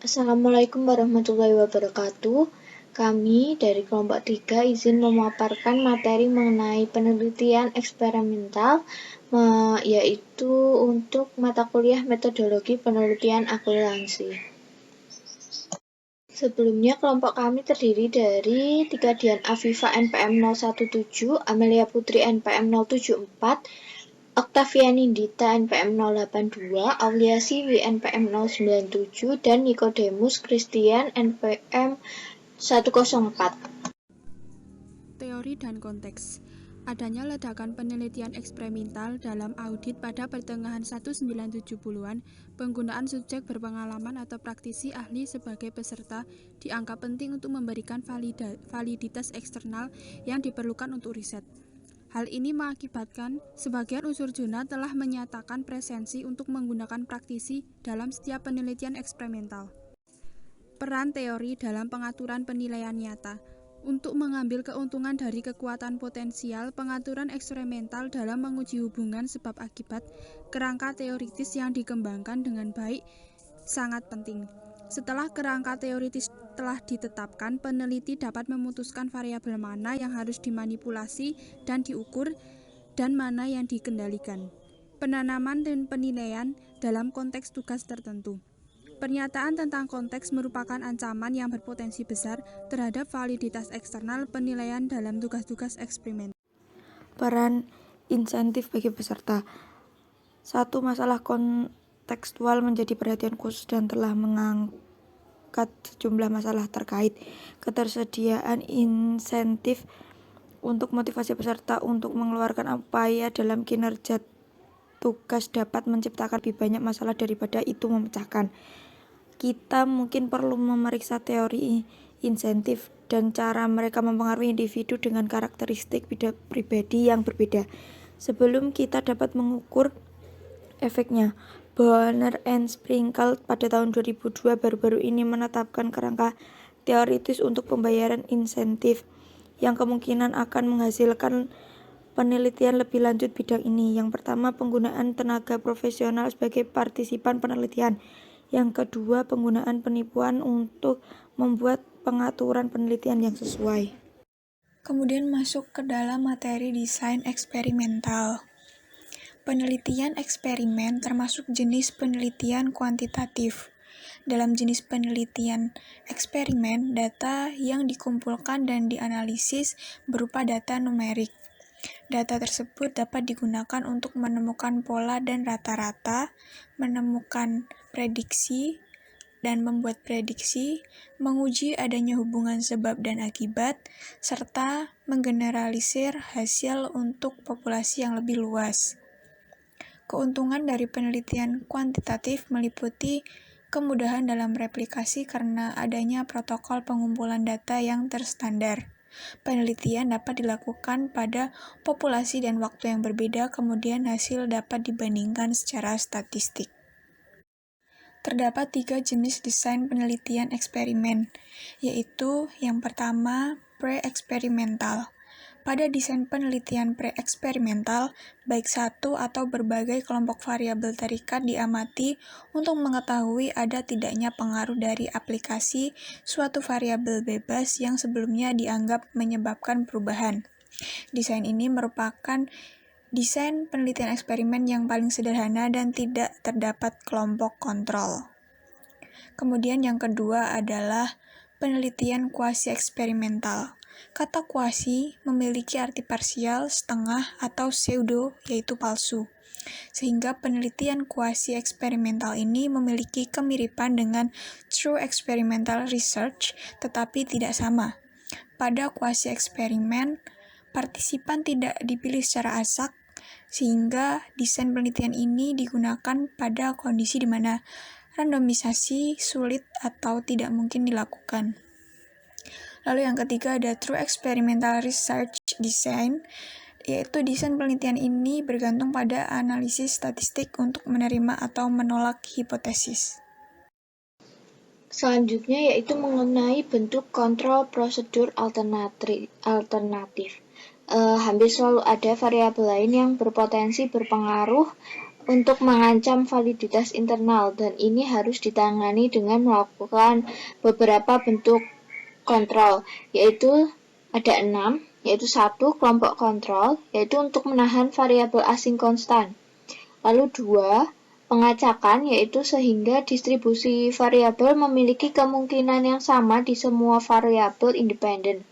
Assalamualaikum warahmatullahi wabarakatuh. Kami dari kelompok 3 izin memaparkan materi mengenai penelitian eksperimental, yaitu untuk mata kuliah metodologi penelitian akutansi. Sebelumnya, kelompok kami terdiri dari tiga Dian Afifa NPM 017, Amelia Putri NPM 074, Octaviani Dita NPM 082, Aulia Siwi NPM 097, dan Nikodemus Christian NPM 104. Teori dan konteks. Adanya ledakan penelitian eksperimental dalam audit pada pertengahan 1970-an, penggunaan subjek berpengalaman atau praktisi ahli sebagai peserta dianggap penting untuk memberikan validitas eksternal yang diperlukan untuk riset. Hal ini mengakibatkan sebagian unsur jurnal telah menyatakan presensi untuk menggunakan praktisi dalam setiap penelitian eksperimental. Peran teori dalam pengaturan penilaian nyata. Untuk mengambil keuntungan dari kekuatan potensial pengaturan eksperimental dalam menguji hubungan sebab akibat, kerangka teoritis yang dikembangkan dengan baik sangat penting. Setelah kerangka teoritis telah ditetapkan, peneliti dapat memutuskan variabel mana yang harus dimanipulasi dan diukur dan mana yang dikendalikan. Penanaman dan penilaian dalam konteks tugas tertentu. Pernyataan tentang konteks merupakan ancaman yang berpotensi besar terhadap validitas eksternal penilaian dalam tugas-tugas eksperimen. Peran insentif bagi peserta. Satu masalah kontekstual menjadi perhatian khusus dan telah mengangkat sejumlah masalah terkait ketersediaan insentif untuk motivasi peserta untuk mengeluarkan upaya dalam kinerja tugas dapat menciptakan lebih banyak masalah daripada itu memecahkan. Kita mungkin perlu memeriksa teori insentif dan cara mereka mempengaruhi individu dengan karakteristik pribadi yang berbeda. Sebelum kita dapat mengukur efeknya, Bonner and Sprinkle pada tahun 2002 baru-baru ini menetapkan kerangka teoritis untuk pembayaran insentif yang kemungkinan akan menghasilkan penelitian lebih lanjut bidang ini. Yang pertama, penggunaan tenaga profesional sebagai partisipan penelitian. Yang kedua, penggunaan penipuan untuk membuat pengaturan penelitian yang sesuai. Kemudian masuk ke dalam materi desain eksperimental. Penelitian eksperimen termasuk jenis penelitian kuantitatif. Dalam jenis penelitian eksperimen, data yang dikumpulkan dan dianalisis berupa data numerik. Data tersebut dapat digunakan untuk menemukan pola dan rata-rata, menemukan prediksi, dan membuat prediksi, menguji adanya hubungan sebab dan akibat, serta menggeneralisir hasil untuk populasi yang lebih luas. Keuntungan dari penelitian kuantitatif meliputi kemudahan dalam replikasi karena adanya protokol pengumpulan data yang terstandar. Penelitian dapat dilakukan pada populasi dan waktu yang berbeda, kemudian hasil dapat dibandingkan secara statistik. Terdapat 3 jenis desain penelitian eksperimen, yaitu yang pertama, pre-eksperimental. Pada desain penelitian pre-eksperimental, baik satu atau berbagai kelompok variabel terikat diamati untuk mengetahui ada tidaknya pengaruh dari aplikasi suatu variabel bebas yang sebelumnya dianggap menyebabkan perubahan. Desain ini merupakan desain penelitian eksperimen yang paling sederhana dan tidak terdapat kelompok kontrol. Kemudian yang kedua adalah penelitian kuasi-eksperimental. Kata kuasi memiliki arti parsial, setengah, atau pseudo, yaitu palsu. Sehingga penelitian kuasi-eksperimental ini memiliki kemiripan dengan true experimental research, tetapi tidak sama. Pada kuasi-eksperimen, partisipan tidak dipilih secara acak, sehingga desain penelitian ini digunakan pada kondisi di mana randomisasi sulit atau tidak mungkin dilakukan. Lalu yang ketiga ada True Experimental Research Design, yaitu desain penelitian ini bergantung pada analisis statistik untuk menerima atau menolak hipotesis. Selanjutnya yaitu mengenai bentuk kontrol prosedur alternatif. Hampir selalu ada variabel lain yang berpotensi berpengaruh untuk mengancam validitas internal, dan ini harus ditangani dengan melakukan beberapa bentuk kontrol, yaitu ada 6, yaitu 1. Kelompok kontrol, yaitu untuk menahan variabel asing konstan. Lalu 2. Pengacakan, yaitu sehingga distribusi variabel memiliki kemungkinan yang sama di semua variabel independen.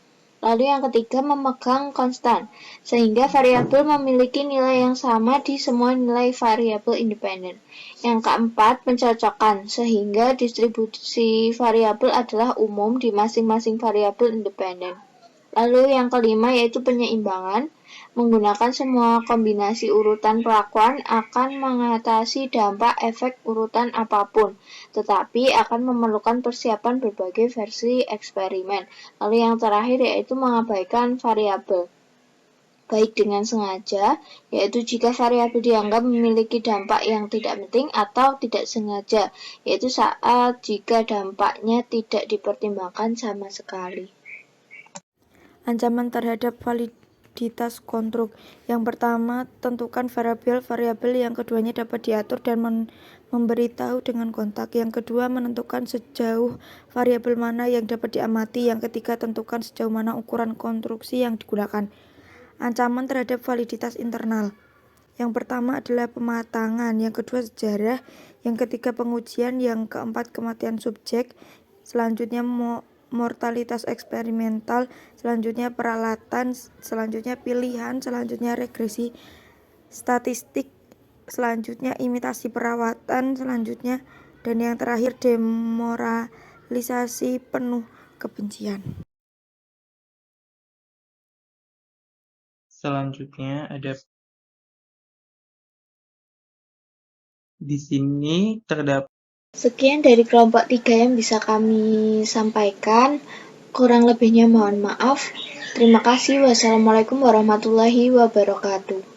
Lalu yang ketiga, memegang konstan, sehingga variabel memiliki nilai yang sama di semua nilai variabel independen. Yang keempat, pencocokan, sehingga distribusi variabel adalah umum di masing-masing variabel independen. Lalu yang kelima yaitu penyeimbangan, menggunakan semua kombinasi urutan perlakuan akan mengatasi dampak efek urutan apapun, tetapi akan memerlukan persiapan berbagai versi eksperimen. Lalu yang terakhir yaitu mengabaikan variabel, baik dengan sengaja, yaitu jika variabel dianggap memiliki dampak yang tidak penting, atau tidak sengaja, yaitu saat jika dampaknya tidak dipertimbangkan sama sekali. Ancaman terhadap validitas konstruk. Yang pertama, tentukan variabel-variabel. Yang keduanya dapat diatur dan memberitahu dengan kontak. Yang kedua, menentukan sejauh variabel mana yang dapat diamati. Yang ketiga, tentukan sejauh mana ukuran konstruksi yang digunakan. Ancaman terhadap validitas internal. Yang pertama adalah pematangan, yang kedua sejarah, yang ketiga pengujian, yang keempat kematian subjek, selanjutnya mortalitas eksperimental, selanjutnya peralatan, selanjutnya pilihan, selanjutnya regresi statistik, selanjutnya imitasi perawatan, selanjutnya, dan yang terakhir demoralisasi penuh kebencian. Selanjutnya ada di sini terdapat. Sekian dari kelompok 3 yang bisa kami sampaikan. Kurang lebihnya mohon maaf. Terima kasih. Wassalamualaikum warahmatullahi wabarakatuh.